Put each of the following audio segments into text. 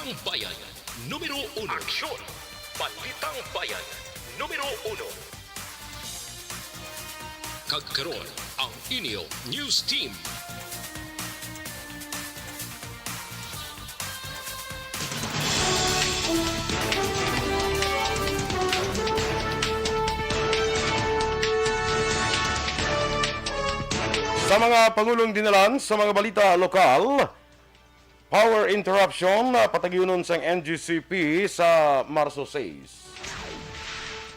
Balitang Bayan, numero 1. Aksyon! Balitang Bayan, numero 1. Kagkaroon ang inyo News Team. Sa mga Pangulong dinalan sa mga balita lokal, power interruption patagyunon sang NGCP sa Marso 6.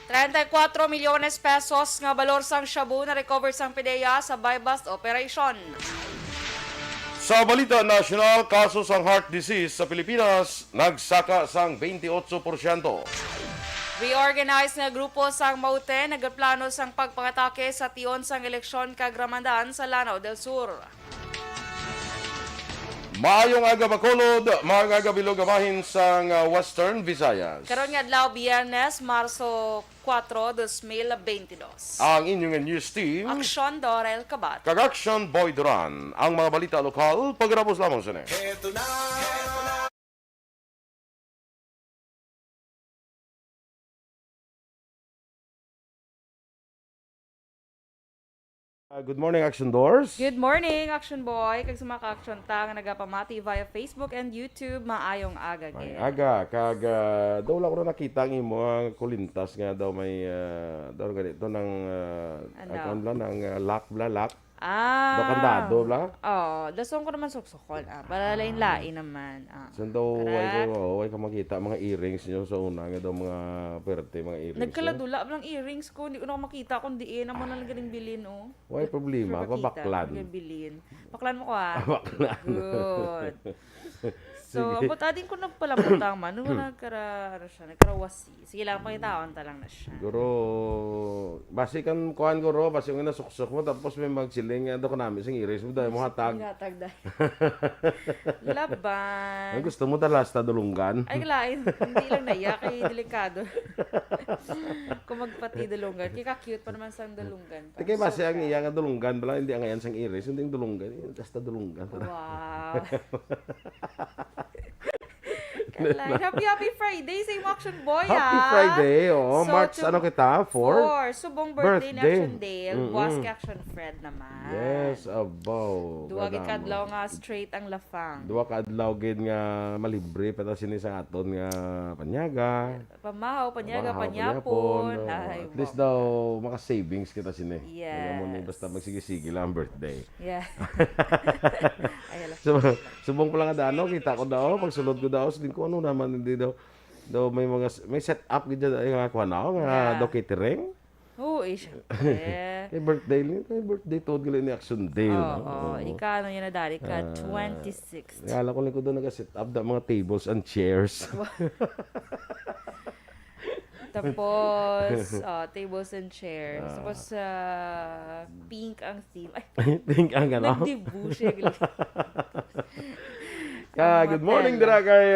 34 milyones pesos nga balor sang shabu na recover sang PDEA sa buy-bust operation. Sa balita national, kaso sang heart disease sa Pilipinas nagsaka sang 28%. Reorganized nga grupo sang Maute nagplano sang pagpangatake sa tiyon sang eleksyon kag Ramadan sa Lanao del Sur. Maayong aga Bacolod, maayong aga Bilog-Amahin sang Western Visayas. Karon nga adlaw Biyernes, Marso 4, 2022. Ang inyong news team, Aksyon Dorel Kabat. kag Action Boy Duran. Ang mga balita lokal, pagkatapos lamang sa ne. Good morning, Action Doors. Good morning, Action Boy. Kag sa mga ka-action ta nga nagapamati via Facebook and YouTube, maayong aga Ay, gid. aga, kag daw lang ko na nakita ang imo ang kulintas nga daw may daw ganito ng Ano? ng lock blalak. Ah. Daw kandado bla. Oh, dasong ko naman suksokol. Para lain-lain naman. Sen daw Correct. way ko makita mga earrings niyo sa una nga daw mga perte mga earrings. Nagkaladula lang earrings ko, hindi ko na makita kung diin amo na lang galing bilin oh. Way problema, Sure makita, kabaklan. galing bilin. Baklan mo ko ah. Baklan. Good. So, abot adin ko na pala butang man. Nung nagkarawasi. Sige lang, pakitaon ta lang na siya. Guro, basi kan kuan guro, basi nga nasuksok mo tapos may magsiling nga daw kanami sing earrings mo dahil mo hatag. Hatag dahil. Laban. Ang gusto mo talas ta dulungan. Ay, lain. Hindi lang naiya. Kay delikado. Kung magpati dulungan. Kaya cute pa naman sang dulungan. Tikay basi ang iya nga dulungan bala hindi ang ayan sang iris, hindi ang dulungan, basta dulungan. Wow. Kalain. Happy Friday sa imo Action Boy, Happy Friday, oh. So, March ano kita? 4? Subong birthday ni Birthday. Action Dale. Buwas kay Action Fred naman. Yes, abaw. Duwagin kadlaw nga straight ang lafang. Duwa ka adlaw gid nga malibre pata sini sa aton nga panyaga. Pamahaw, panyaga, Mahaw, panyapon. oh. Ay, At least daw maka savings kita sini. Yes. Mo ni basta magsige-sige lang ang birthday. Yeah. Ay, hala. So, subong pa lang nga ano, kita ko daw pagsulod ko daw, sabi ko ano naman hindi daw may set up gid nga kuha na nga Yeah. daw catering. Oo, syempre. Kay birthday to gila ni Action Day. Oo, ika ano yun na dari ka, 26th. Kala ko lang ko doon nag-set up da mga tables and chairs. Tapos, tables and chairs. Tapos, pink ang theme. Ay, Think ang gano. nagdibu siya. Good morning dira kay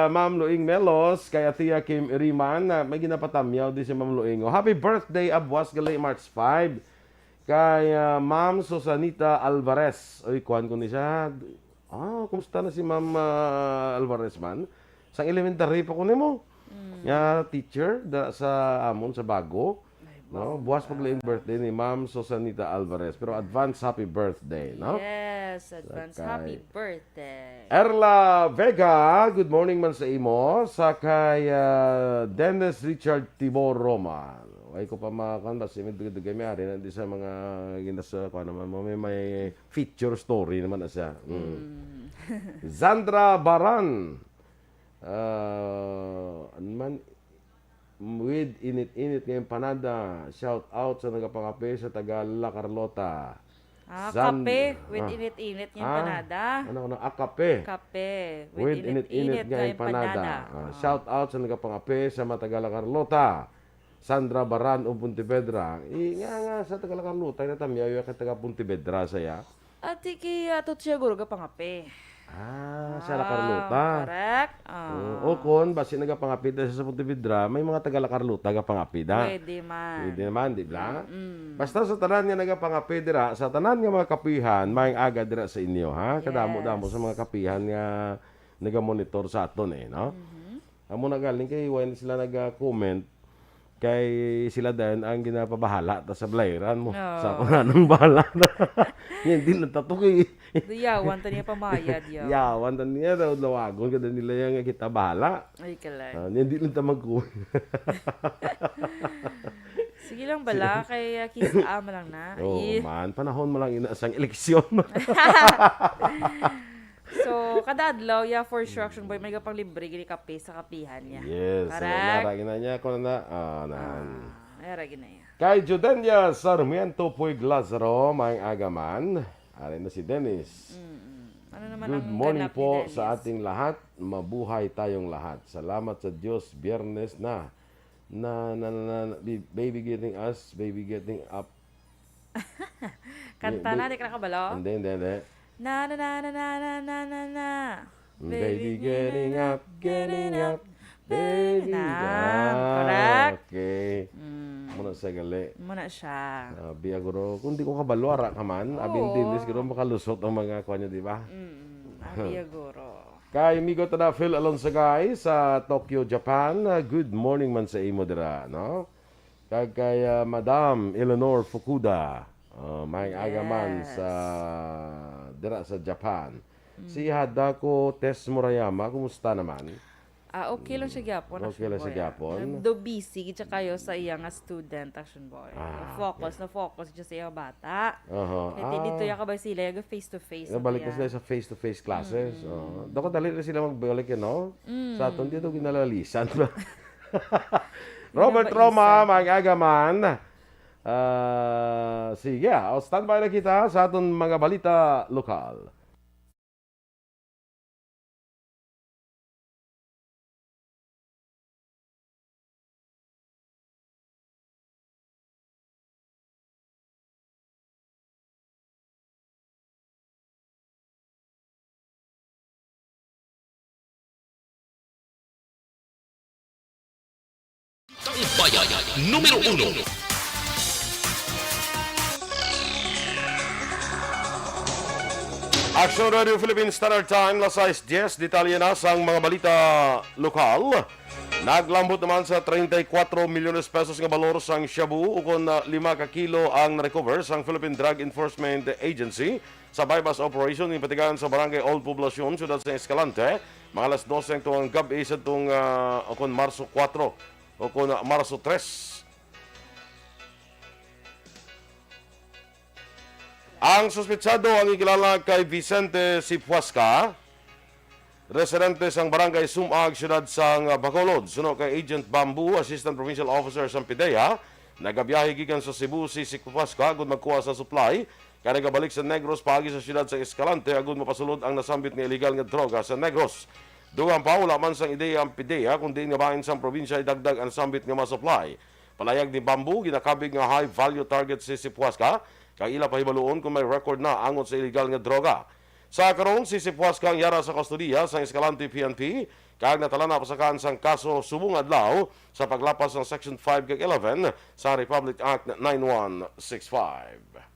Ma'am Luing Melos, kay Tia Kim Iriman. May ginapatamyaw di si Ma'am Luing. Happy birthday Abuas gali March 5. Kay Ma'am Susanita Alvarez. Oy, kuan ko ni siya. Kumusta na si Ma'am Alvarez man? Sang elementary pa ko nimo. Nga teacher sa amon sa Bago. No, buwas paglaing birthday ni Ma'am Susanita Alvarez. Pero advance happy birthday, no? Yes, advance Okay. happy birthday. Erla Vega, good morning man sa imo. Sa kay Dennis Richard Tibor Roma. Ay ko pa makan basta may dugay may ari nanti sa mga ginasa ko naman mo may feature story naman na siya. Zandra Baran. Ano man with init-init ngayong panada. Shout out sa nagapangape sa taga La Carlota. Kape with init-init yung panada. Ano, akape. Kape With init-init ngayong panada. Shout out sa nagapangape sa mga taga La Carlota. Sandra Baran o Pontevedra. Nga sa taga La Carlota, natamyaw yung taga Pontevedra saya. At iki atot siya guro ka pangape. Sa La Carlota. Correct. O kon, basi nagapangapid sa Pontevedra, may mga taga La Carlota nagapangapid ha. Pwede man. Pwede naman, di ba? Basta sa tanan nga nagapangapid dira, sa tanan nga mga kapihan, may aga dira sa inyo ha. Kadamo-damo sa mga kapihan nga naga-monitor sa aton no? Amo na galing kay when sila nag-comment kay sila din ang ginapabahala ta sa blayran mo. Sa kung anong bahala na. Yan, di lang tatukoy. Yawan ta niya pamayad yaw. Yawan ta niya daw lawagon kada nila yung kita bahala. Ay kalay. Yan, di lang ta mag-comment. Sige lang bala, kay kisama lang na. Oh, man, panahon mo lang inaasang eleksyon. So, kada adlaw, for sure, Action Boy, may pang libre, gini kape sa kapihan niya. Yes, so, naragin na niya ko na. Naragin na niya. Kay Judenia Sarmiento Puig Lazaro, may agaman. Arin na si Dennis. Ano naman Good ang morning ganap ni po Dennis? sa ating lahat. Mabuhay tayong lahat. Salamat sa Diyos. Biyernes na. Baby getting us, baby getting up. Kanta na, di ka nakabalo? Hindi. Na na na na na na na na na. Baby getting up, baby Correct. Okay. Muna sa gali. Muna siya. Biyaguro, kung di ko kabalo, ara ka man. Abing dinis, guro makalusot ang mga kanya, di ba? Abiyaguro. Kay Migo tada Phil Alonso guys sa Tokyo, Japan. Good morning man sa imo dira, no? Kay Madam Eleanor Fukuda. May agaman sa dira sa Japan. Si Hadako Tess Murayama, kumusta naman? Okay lang siya gyapon. Okay lang siya gyapon. Do busy kita kayo sa iya nga student, Action Boy. Na-focus siya sa iya bata. Kaya dito ya ka ba sila, yaga face-to-face. Nabalik na sila sa face-to-face classes. Dako dali na sila magbalik, no? Sa aton dito ginalalisan. Robert Roma, mag-agaman. Sige, standby na kita sa aton mga balita lokal. Bayan numero 1. Action Radio Philippines Standard Time, las 6:10, detalye na sa mga balita lokal. Naglambot naman sa 34 milyones pesos nga balor sang shabu ukon 5 ka kilo ang na-recover sang Philippine Drug Enforcement Agency sa bypass operation ng patigaan sa barangay Old Poblacion, siyudad sa Escalante, mga alas 12 ang gabi sa itong ukon Marso 4 ukon Marso 3. Ang suspetsado ang ikilala kay Vicente Sipuasca, residente sang barangay Sumag, siyudad sang Bacolod. Suno kay Agent Bamboo, Assistant Provincial Officer sang PIDEA, nagabiyahe gikan sa Cebu si Sipuasca agud magkuha sa supply, kaya nagabalik sa Negros paagi sa siyudad sa Escalante agud mapasulod ang nasambit nga illegal nga droga sa Negros. Dugang pa wala man sang ideya ang PIDEA kundi nga bahin sang probinsya idagdag ang sambit nga ma-supply. Palayag ni Bamboo, ginakabig nga high value target si Sipuasca, kay ila pahibaluon kung may record na angon sa illegal nga droga. Sa karon si Sipuasca ang yara sa kustodiya sa Escalante PNP, kag natala na pasakaan sang kaso subong adlaw sa paglapas ng Section 5 kag 11 sa Republic Act 9165.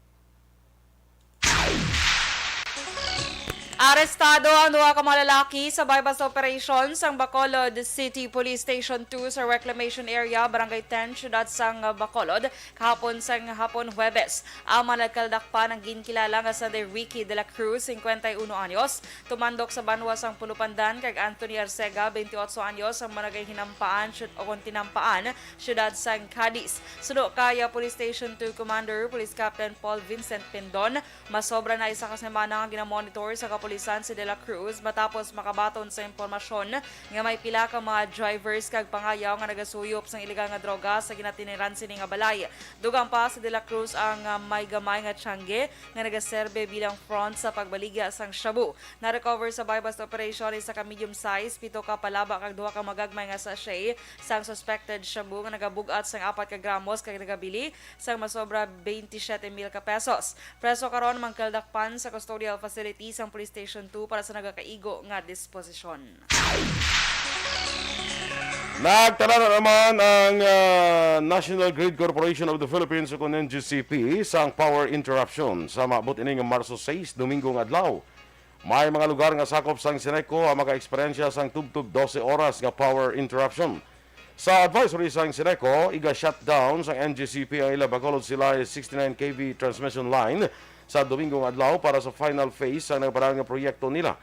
Arestado ang duha ka mga lalaki sa bypass operation sang Bacolod City Police Station 2 sa Reclamation Area, Barangay 10, siyudad sang Bacolod, kahapon sang hapon Huwebes. Ang mga nagkaldakpan ang ginkilala nga sa Ricky de la Cruz, 51 anyos, tumandok sa banwa sang Pulupandan, kag Anthony Arcega, 28 anyos, ang managay hinampaan o tinampaan, siyudad sang Cadiz. Suno kaya Police Station 2 Commander, Police Captain Paul Vincent Pindon, masobra na isa ka semana nga ginamonitor sa kapulisan si De La Cruz matapos makabaton sa impormasyon nga may pila ka mga drivers kag pangayaw nga nagasuyop sang iligal nga droga sa ginatiniran sini nga balay. Dugang pa si De La Cruz ang may gamay nga tiyangge nga nagaserbe bilang front sa pagbaligya sang shabu. Na-recover sa bypass operation isa ka medium size, 7 ka palaba kag 2 ka magagmay nga sachet sang suspected shabu nga nagabugat sang 4 ka gramos kag nagabili sang masobra 27,000 ka pesos. Preso karon mangkaldakpan sa custodial facility sang Police Station 2 para sa nagakaigo nga disposisyon. Nagtala na naman ang National Grid Corporation of the Philippines o NGCP sang power interruption sa maabot ini nga Marso 6, Domingong adlaw. May mga lugar nga sakop sang Sineco ang maka-eksperyensya sang tubtub 12 oras nga power interruption. Sa advisory sang Sineco, iga-shutdown sang NGCP ang ila Bacolod Silay 69 kV transmission line sa Domingong adlaw para sa final phase sa nagparang nga proyekto nila.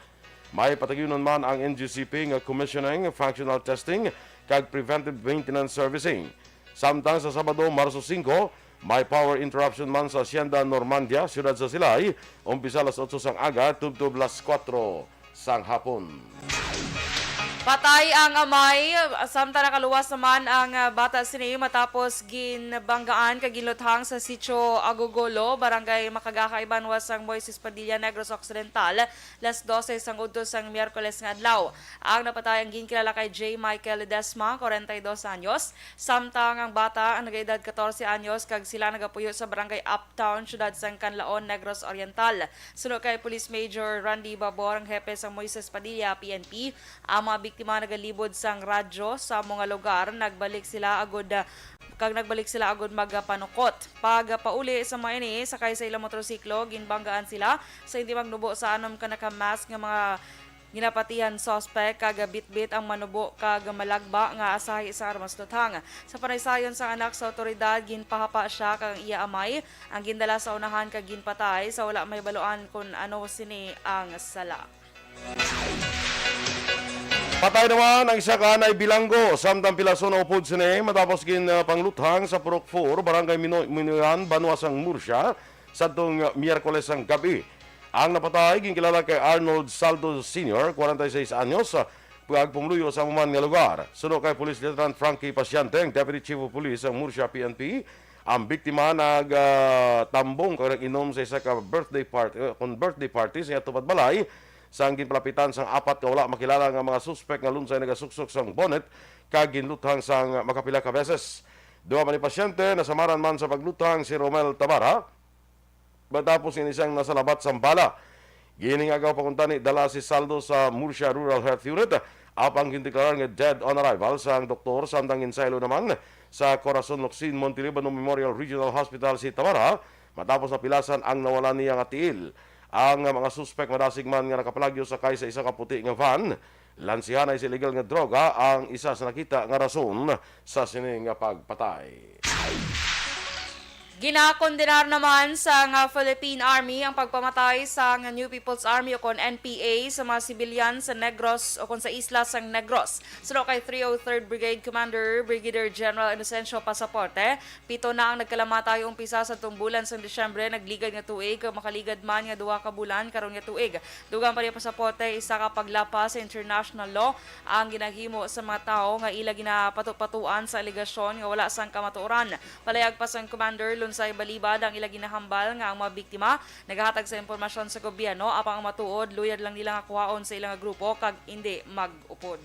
May patagyunan man ang NGCP nga commissioning, functional testing, kag preventive maintenance servicing. Samtang sa Sabado, Marso 5, may power interruption man sa Hacienda Normandia, siyudad sa Silay, umpisa alas 8 sang aga, tubtub alas 4 sang hapon. Patay ang amay, samtang nakaluwas naman ang bata sini matapos ginbanggaan kagiluthang sa sitio Agogolo, barangay Makagaka, Ibanwas sang Moises Padilla, Negros Occidental, las 12 sang udto sang Miyerkules nga adlaw. Ang napatay ang ginkilala kay J. Michael Ledesma, 42 anyos, samtang ang bata ang nagaedad 14 anyos kag sila nagapuyo sa barangay Uptown, siyudad sang Canlaon, Negros Oriental. Sunod kay Police Major Randy Babor, ang hepe sa Moises Padilla, PNP, ang mga biktima nagalibod sang radyo sa mga lugar, nagbalik sila agud magpanukot. Pag pauli sa mga ini, sakay sa ilang motorsiklo, ginbanggaan sila sa hindi magnubo sa anom ka nakamask nga mga ginapatihan suspect kag bitbit ang manubo kag malagba nga asahi sa armas luthang. Sa panaysayon sa anak sa otoridad, ginpahapa siya kag iya amay ang gindala sa unahan kag ginpatay sa wala may baluan kung ano sini ang sala. Patay naman ang isa ka na bilanggo samtang pilaso na upod sini matapos pangluthang sa Purok 4, barangay Minuyan, Banwasang Murcia sa tong Miyerkules ang gabi. Ang napatay ginkilala kay Arnold Saldo Sr., 46 anyos, pagpumluyo sa maman nga lugar. Sunod kay Police Lieutenant Frankie Pasyante, ang Deputy Chief of Police ang Murcia PNP. Ang biktima tambong kag nag-inom sa isa ka birthday party sa tupad balay sang ginpalapitan sang apat ka wala makilala nga mga suspect nga lunsay nagasuksok sang bonnet kag ginluthang sang makapila ka beses. Duha man ni pasyente nasamaran man sa pagluthang si Romel Tabara matapos inisang nasalabat sang bala. Giningagaw pakuntani dala si Saldo sa Murcia Rural Health Unit apang gindeklarar nga dead on arrival sang doktor, samtang insaylo naman sa Corazon Locsin Montelibano Memorial Regional Hospital si Tabara matapos napilasan ang nawala niya nga tiil. Ang mga suspect madasig man nga nakapalagyo sakay sa isa ka puti nga van. Lansihan ay illegal nga droga ang isa sa nakita nga rason sa sining nga pagpatay. Ginakondenar naman sa Philippine Army ang pagpamatay sa New People's Army o kon NPA sa mga sibilyan sa Negros o kon sa isla sang Negros. Sunod kay 303rd Brigade Commander Brigadier General Inocencio Pasaporte, 7 na ang nagkalamatay umpisa sa tumbulan sa Disyembre, nagligad nga tuig, makaligad man nga 2 ka bulan karon nga tuig. Dugang pa ni Pasaporte, isa ka paglapas sa international law ang ginahimo sa mga tao nga ila ginapatu-patuan sa aligasyon nga wala sang kamatuoran. Palayag pa sang Commander Lunsay Balibad ang ila ginahambal nga ang mga biktima nagahatag sa impormasyon sa gobyerno apang ang matuod luyad lang nila nga kuhaon sa ilang grupo kag hindi mag-upod.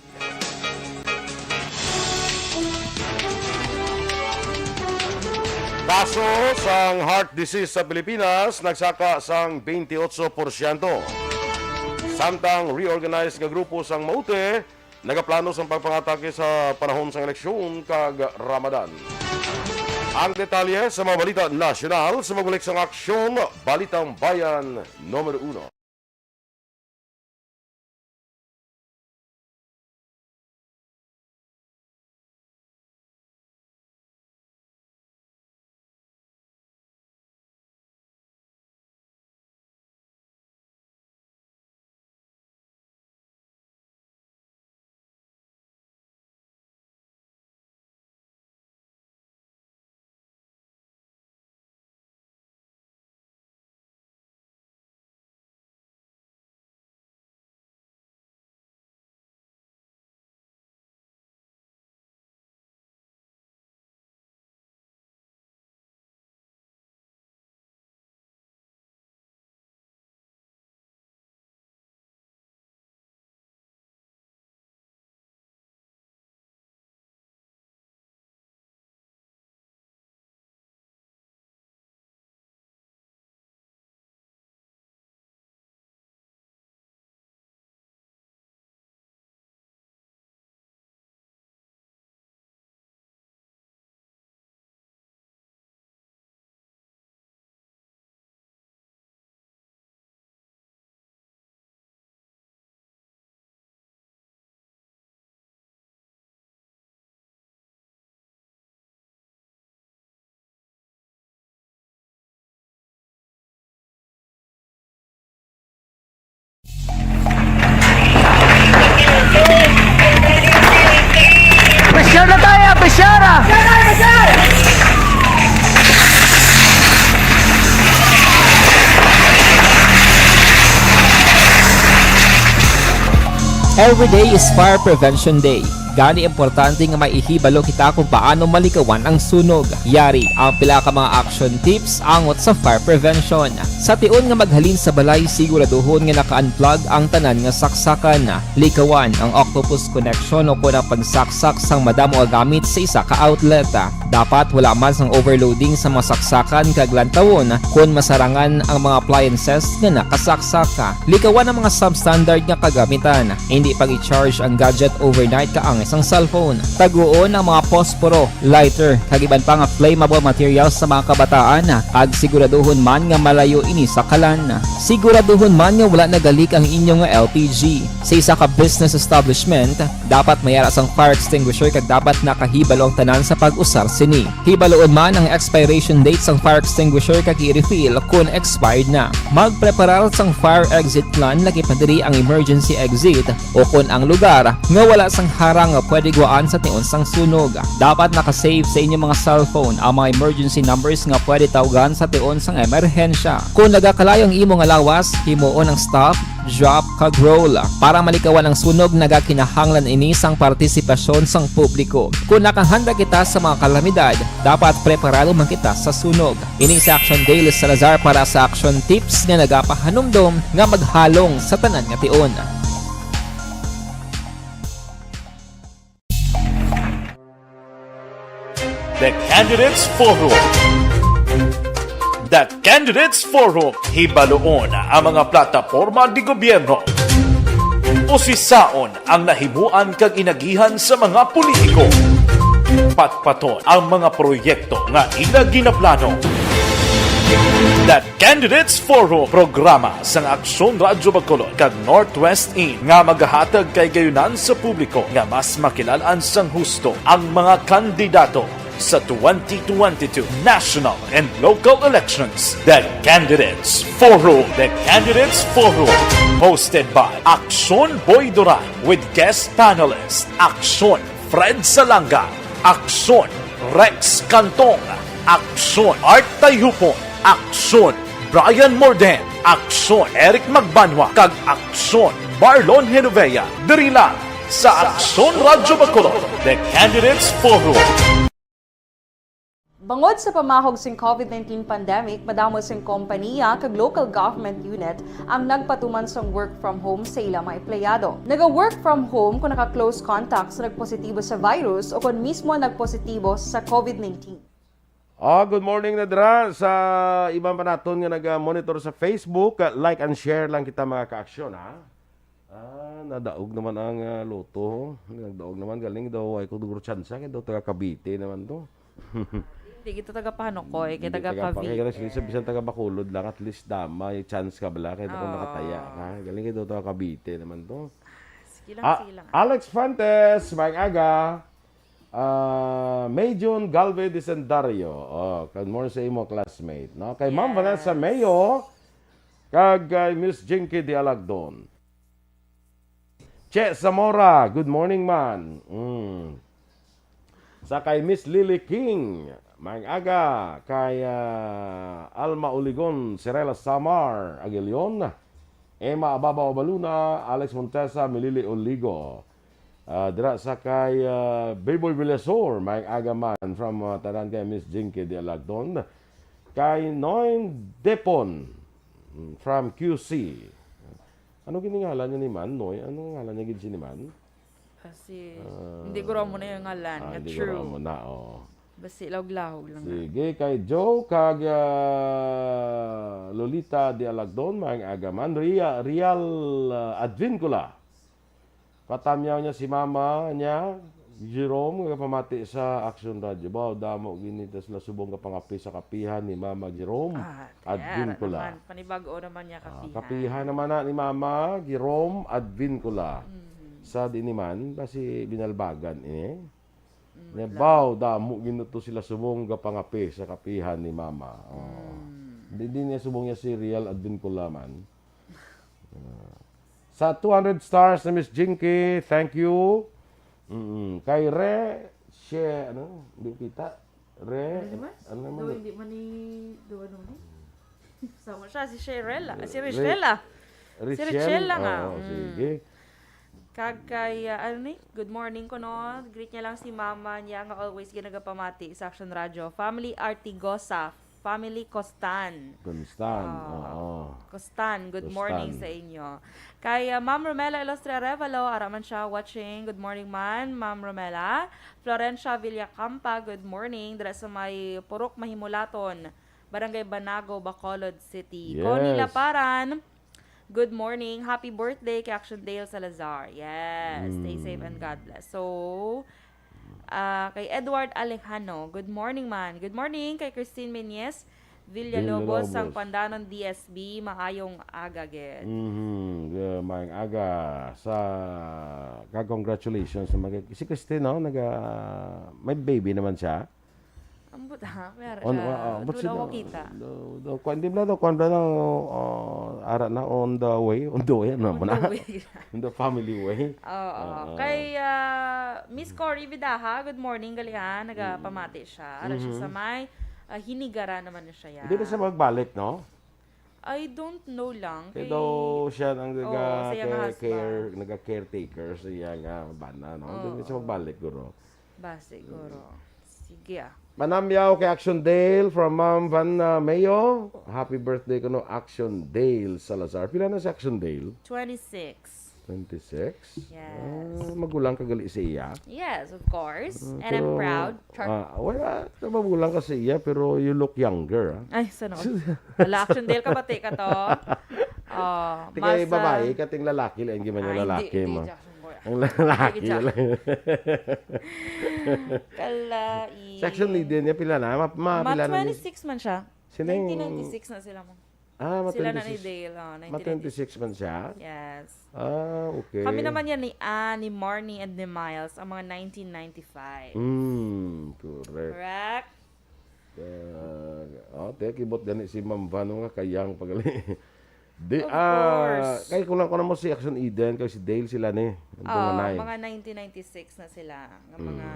Kaso sang heart disease sa Pilipinas nagsaka sang 28%. Samtang reorganized nga grupo sang Maute nagaplano sang pagpangatake sa panahon sang eleksyon kag Ramadan. Ang detalye sa mga balita nasyonal sa magbalik sang aksyon, Balitang Bayan numero 1. Every day is Fire Prevention Day. Gani importante nga maihibalo kita kung paano malikawan ang sunog. Yari ang pila ka mga action tips angot sa fire prevention. Sa tion nga maghalin sa balay, siguraduhon nga naka-unplug ang tanan nga saksakan. Likawan ang octopus connection o kung ang pagsaksak sang madamo nga gamit sa isa ka outlet. Dapat wala man sang overloading sa mga saksakan kag lantawon kung masarangan ang mga appliances nga nakasaksaka. Likawan ang mga substandard nga kagamitan. Hindi pag i-charge ang gadget overnight kaang isang cellphone. Taguon ang mga posporo, lighter, kag iban pa nga flammable materials sa mga kabataan. Ag siguraduhon man nga malayo ini sa kalan. Siguraduhon man nga wala nagalik ang inyong LPG. Sa isa ka business establishment, dapat mayara sang fire extinguisher kag dapat nakahibalo ang tanan sa pag-usar sini. Hibaloon man ang expiration date sang fire extinguisher kag i-refill kung expired na. Magpreparar sang fire exit plan lagi pa diri ang emergency exit o kung ang lugar nga wala sang harang nga pwede guaan sa tion sang sunog. Dapat nakasave sa inyong mga cellphone ang mga emergency numbers nga pwede tawagan sa tion sang emerhensya. Kung nagakalayo ang imong alawas, himuon ang stop, drop, kag roll. Para malikawan ang sunog, nagakinahanglan ini sang partisipasyon sang publiko. Kung nakahanda kita sa mga kalamidad, dapat preparado man kita sa sunog. Ini sa Action Daily Salazar para sa action tips nga nagapahanumdom nga maghalong sa tanan nga tion. The Candidates Forum. The Candidates Forum, hibaloon ang mga plataporma di gobyerno. Usisaon ang nahimuan kag inagihan sa mga politiko. Patpaton ang mga proyekto nga ila ginaplano. The Candidates Forum, programa sang Aksyon Radyo Bacolod kag Northwest In nga magahatag kay gayunan sa publiko nga mas makilalaan sang husto ang mga kandidato sa 2022 national and local elections. The Candidates Forum. The Candidates Forum. Hosted by Aksyon Boy Duran with guest panelist Aksyon Fred Salanga, Aksyon Rex Cantong, Aksyon Art Tayhupon, Aksyon Brian Morden, Aksyon Eric Magbanwa, kag Aksyon Marlon Genovea. Diri lang sa Aksyon Radyo Bacolod. The Candidates Forum. Bangod sa pamahog sing COVID-19 pandemic, madamo sing kompanya kag local government unit ang nagpatuman sang work from home sa ilang mga empleyado. Naga-work from home kung naka-close contacts na nagpositibo sa virus o kung mismo nagpositibo sa COVID-19. Good morning na dira sa ibang panaton nga nag-monitor sa Facebook. Like and share lang kita mga ka-aksyon, ha? Nadaog naman ang loto. Nagdaog naman galing daw ay kung dugro tsansa kaya daw taga Cavite naman to. Hindi kita taga Panokoy, kaya taga Cavite. Kaya kasi bisan taga Bacolod lang, at least dama, may chance ka bala, kaya kung nakataya ka. Galing kayo taga Cavite naman to. Sige lang. Alex Fuentes, Mang Aga, Mayjun Galvez de Sendario. Good morning sa imo, classmate. No? Kay Ma'am Vanessa Mayo, kag Miss Jinky de Alagdon. Che Zamora, good morning man. Sa kay Miss Lily King, Mang Aga, kay Alma Uligon, Cirela Samar, Aguilion, Emma Ababa Obaluna, Alex Montesa, Milili Oligo. Dira sa kay Bayboy Villasor, Mang Aga man, from Taran kay Miss Jinky de Alagdon. Kay Noin Depon, from QC. Ano giningalan niya ni Man, Noy? Ano ngalan niya gid si ni Man? Kasi hindi ko mo na yung ngalan. Hindi True. ko mo na, Basi lahog lang. Sige, kay Joe, kag Lolita de Alagdon, mga agaman. Real Advincula. Katamyaw niya si mama niya, Jerome, pamati sa Action Radio. Baw, damo, ginitas na subong kapangapi sa kapihan ni Mama Jerome Advincula. Panibago naman niya kapihan. Kapihan naman na ni Mama Jerome Advincula. Sa diniman, kasi binalbagan ini. Baw, damo, ginuto sila subong kapangapi sa kapihan ni Mama. Hindi niya subong niya si Real Advincula man. Sa 200 stars na Miss Jinky, thank you. Kay Re, ano, hindi kita. Ano naman? Hindi man ni doon ni. Sama siya si Sherella, si Richella. Si Richella nga. Sige. Kagkay, ano ni? Good morning ko no. Greet niya lang si mama niya nga always ginagapamati sa Action Radio. Family Artigosa, Family Costan. Constant. Oo. Costan, good Costan. morning sa inyo. Kay Ma'am Romela Ilostre Revalo, araman siya watching. Good morning man, Ma'am Romela. Florencia Villacampa, good morning. Dira sa may Purok Mahimulaton, Barangay Banago, Bacolod City. Yes. Connie Laparan, good morning. Happy birthday kay Action Dale Salazar. Yes, stay safe and God bless. So, kay Edward Alejano, good morning man. Good morning kay Christine Menyes Villalobos, Villalobos. sang Pandanon DSB, maayong aga gid. Maayong aga sa congratulations si Christine, no? May baby naman siya. Ambot ha, meron On, siya. but Doon ako kita. kwan na ara na on the way, ano mo na? On the way. On the family way. Oo. Kay Miss Cory Vidaha, good morning galihan, nagapamati siya. Ara siya sa may hinigara naman na siya yan. Hindi na siya magbalik, no? I don't know lang. Kaya daw siya ang sa iyang husband. nag-caretaker sa iyang bana, no? Hindi na siya magbalik, guro. Ba, siguro. Sige ah. Manamyaw kay Action Dale from Ma'am Van Mayo. Happy birthday ko no, Action Dale Salazar. Pila na si Action Dale? 26. 26? Yes. Magulang ka gali sa iya. Yes, of course. And I'm proud. Wala, magulang ka sa iya, pero you look younger. Ay, sunod. Wala, Action Dale ka bati ka to. Di kay babae, kating lalaki lang, hindi man yung lalaki mo. Ang lalaki lang. Kalai. Section leader niya, pila na? Pila na niya? 26 man siya. Sino yung- 1996 na sila mo. Sila na ni 26. Dale. Ma 26 man siya? Yes. Okay. Kami naman yan ni Anne, ni Marnie, and ni Miles, ang mga 1995. Correct. Correct? Kibot gani si Ma'am Vano nga kayang pagali. Of course. Kay kulang ko na mo si Action Eden, kay si Dale sila ni. Mga 1996 na sila. Ng mga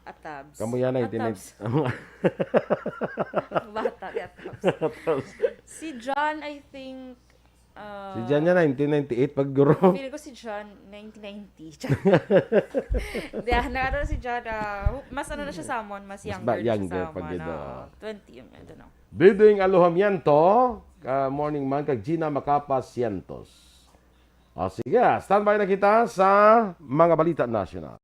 atabs. Kamu yan, Atabs. 1990. Bata, atabs. Si John, I think, Si Jan niya 1998 pag guro. feeling ko si John, 1990. Hindi, nakatala si John, mas ano na siya sa amon, mas younger na siya younger sa pag amon. yun, 20, I don't know. Bidding alohamiento, morning man kag Gina Macapa Cientos. Sige, standby na kita sa mga balita national.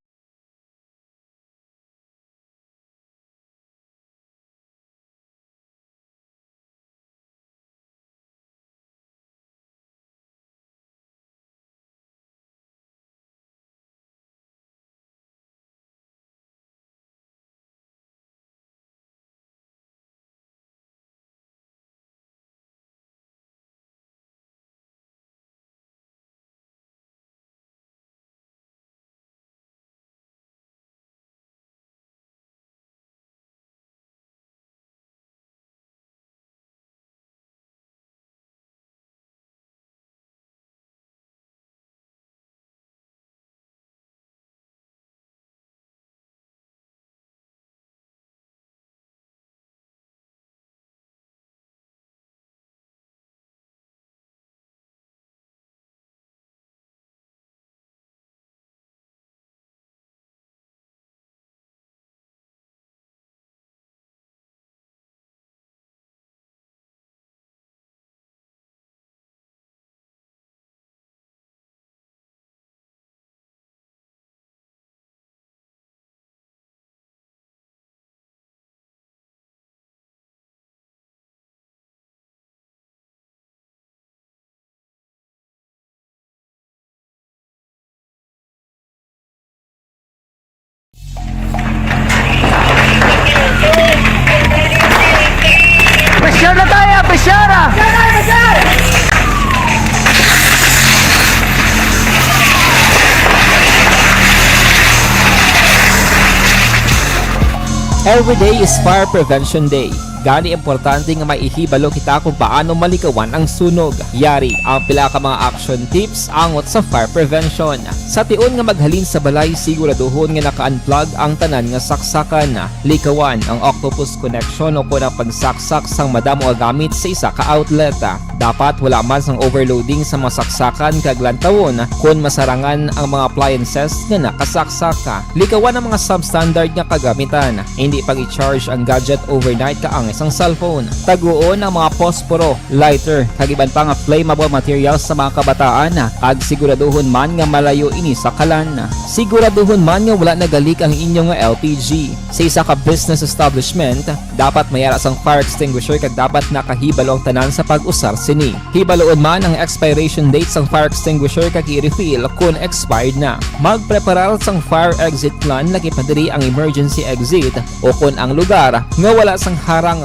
Every day is Fire Prevention Day. Gani importante nga maihibalo kita kung paano malikawan ang sunog. Yari ang pila ka mga action tips angot sa fire prevention. Sa tion nga maghalin sa balay, siguraduhon nga naka-unplug ang tanan nga saksakan. Likawan ang octopus connection o kung ang pagsaksak sang madamo nga gamit sa isa ka outlet. Dapat wala man sang overloading sa mga saksakan kag lantawon kung masarangan ang mga appliances nga nakasaksaka. Likawan ang mga substandard nga kagamitan. Hindi pag i-charge ang gadget overnight kaangis ang cellphone. Taguon ang mga posporo, lighter, kag iban pa nga flammable materials sa mga kabataan. Ag siguraduhon man nga malayo ini sa kalan. Siguraduhon man nga wala nagalik ang inyong nga LPG. Sa isa ka business establishment, dapat mayara sang fire extinguisher kag dapat nakahibalo ang tanan sa pag-usar sini. Hibaloon man ang expiration date sang fire extinguisher kag i-refill kung expired na. Magpreparar sang fire exit plan lagi pa diri ang emergency exit o kung ang lugar nga wala sang harang.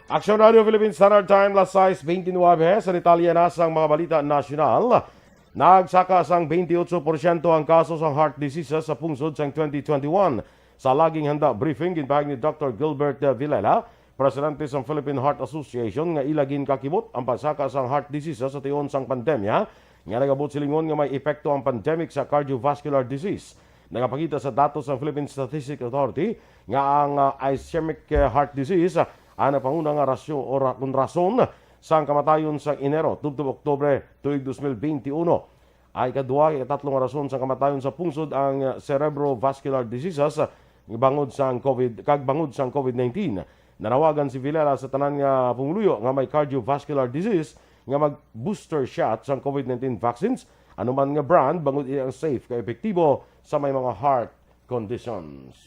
Action Radio Philippines Standard Time, las 6:29 sa Italia na sang mga balita nasyonal. Nagsaka sang 28% ang kaso sang heart diseases sa pungsod sang 2021. Sa laging handa briefing, ginpahag ni Dr. Gilbert Villela, Presidente sang Philippine Heart Association, nga ilagin kakibot ang pagsaka sang heart diseases sa tion sang pandemya, nga nagabot silingon nga may epekto ang pandemic sa cardiovascular disease. Nagapakita sa datos ng Philippine Statistics Authority nga ang ischemic heart disease ang pangunang rasyon o rason sang kamatayon sa Enero tubtob Oktubre tuig 2021. Ay kadua tatlong rason sang kamatayon sa pungsod ang cerebrovascular diseases bangod sang COVID-19. Nanawagan si Villela sa tanan nga pumuluyo nga may cardiovascular disease nga mag-booster shot sang COVID-19 vaccines anuman nga brand bangod ang safe kay epektibo sa may mga heart conditions.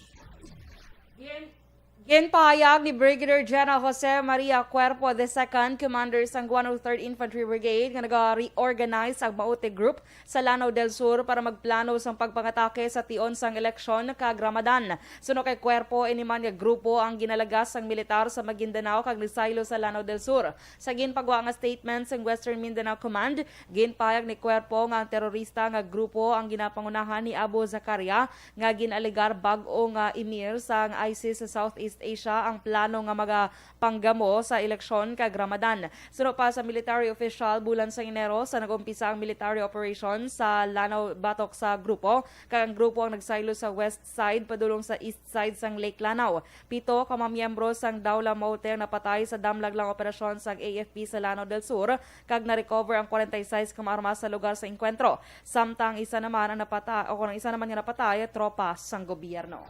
Ginpahayag ni Brigadier General Jose Maria Cuerpo II, Commander sang 103rd Infantry Brigade, nga nag-reorganize ang Maute Group sa Lanao del Sur para magplano sang pagpangatake sa tion sang eleksyon kag Ramadan. Suno kay Cuerpo, iniman nga grupo ang ginalagas sang militar sa Maguindanao kag nisaylo sa Lanao del Sur. Sa ginpagawa nga statement sang Western Mindanao Command, ginpahayag ni Cuerpo nga ang terorista nga grupo ang ginapangunahan ni Abu Zakaria nga ginaligar bag-o nga emir sang ISIS sa Southeast Asia ang plano nga magapanggamo sa eleksyon kag Ramadan. Suno pa sa military official, bulan sa Enero sa nagumpisa ang military operation sa Lanao batok sa grupo, kag ang grupo ang nagsaylo sa west side padulong sa east side sang Lake Lanao. 7 ka mga miyembro sang Daula Maute napatay sa damlaglang operasyon sang AFP sa Lanao del Sur, kag na-recover ang 46 ka mga armas sa lugar sa engkwentro. Samtang isa naman ang napatay o kung isa naman nga napatay tropa sang gobyerno.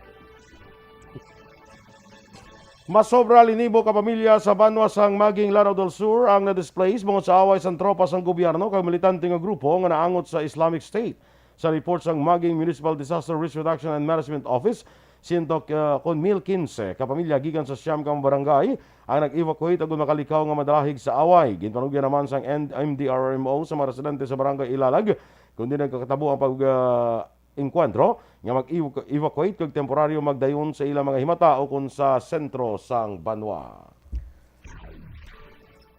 Masobra linibo ka pamilya sa Banwa sang Maging Lanao del Sur ang na-displace bungod sa away sang tropa sang gobyerno kag militante nga grupo nga naangot sa Islamic State. Sa report sang Maging Municipal Disaster Risk Reduction and Management Office, 115 ka pamilya gikan sa siyam ka barangay ang nag-evacuate agud makalikaw nga madalahig sa away. Ginpanugyan naman sang MDRMO sa mga residente sa barangay Ilalag kundi nagkakatabo ang enkwentro nga mag-evacuate kag temporaryo magdayon sa ilang mga himata o kun sa sentro sang Banwa.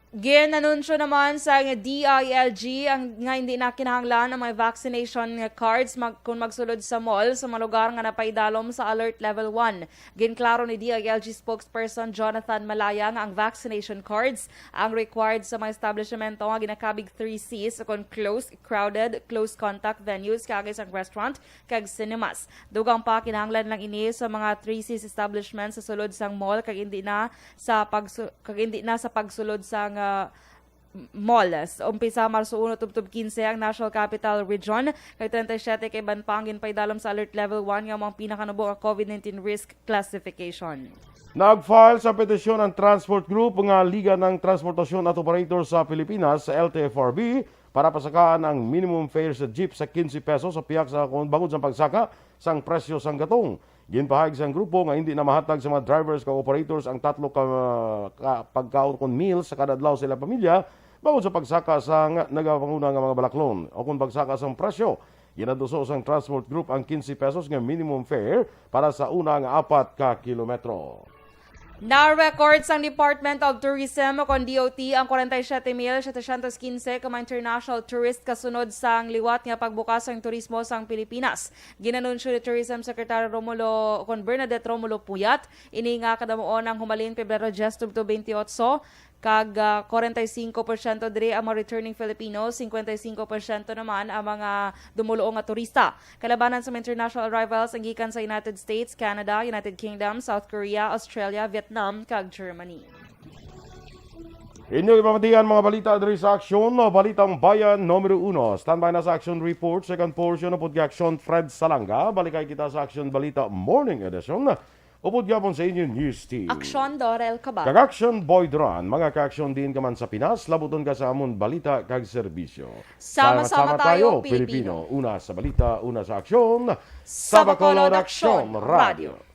Ginanunsyo naman sa DILG ang nga hindi na kinahanglan ang mga vaccination cards kung magsulod sa mall sa mga lugar nga napaidalom sa Alert Level 1. Ginklaro ni DILG spokesperson Jonathan Malaya nga ang vaccination cards ang required sa mga establishmento nga ginakabig 3Cs kung close, crowded, close contact venues kagay sa restaurant kag cinemas. Dugang pa kinahanglan lang ini sa mga 3Cs establishments sa sulod sang mall kag hindi na sa pagsulod sang mall. Umpisa Marso 1 tubtob 15 ang National Capital Region kay 37 kay Banpangin paidalom sa Alert Level 1 nga mga pinakanubo nga COVID-19 risk classification. Nag-file sa petisyon ang Transport Group nga Liga ng Transportasyon at Operators sa Pilipinas sa LTFRB para pasakaan ang minimum fare sa jeep sa 15 pesos sa piyak sa bangod sa pagsaka sang presyo sang gatong. Ginpahayag sang grupo nga hindi na mahatag sa mga drivers kag operators ang tatlo ka pagkaon kon meals sa kada adlaw sa ilang pamilya bangod sa pagsaka sang nagapanguna nga mga balaklon o kung pagsaka sang presyo. Ginaduso sang Transport Group ang 15 pesos nga minimum fare para sa una nga 4 ka kilometro. Na-record sang Department of Tourism o kon DOT ang 47,715 ka mga international tourist kasunod sang liwat nga pagbukas ang turismo sang Pilipinas. Ginanunsyo ni Tourism Secretary Bernadette Romulo Puyat ini nga kadamuon ang humalin Pebrero 10 to 28 kag 45% diri ang mga returning Filipinos, 55% naman ang mga dumuloong nga turista. Kalabanan sa mga international arrivals ang gikan sa United States, Canada, United Kingdom, South Korea, Australia, Vietnam kag Germany. Inyong ipamatihan mga balita diri sa aksyon, Balitang Bayan numero 1. Standby na sa action report, second portion ng Action Fred Salanga. Balikay kita sa action balita morning edition. Upod yapon sa inyong news team. Aksyon Dorel Cabal. Kag-action Boy Duran, mga ka-action din ka man sa Pinas, labuton ka sa amon balita kag serbisyo. Sama-sama tayo, Pilipino. Una sa balita, una sa aksyon. Sa Bacolod Aksyon Radio.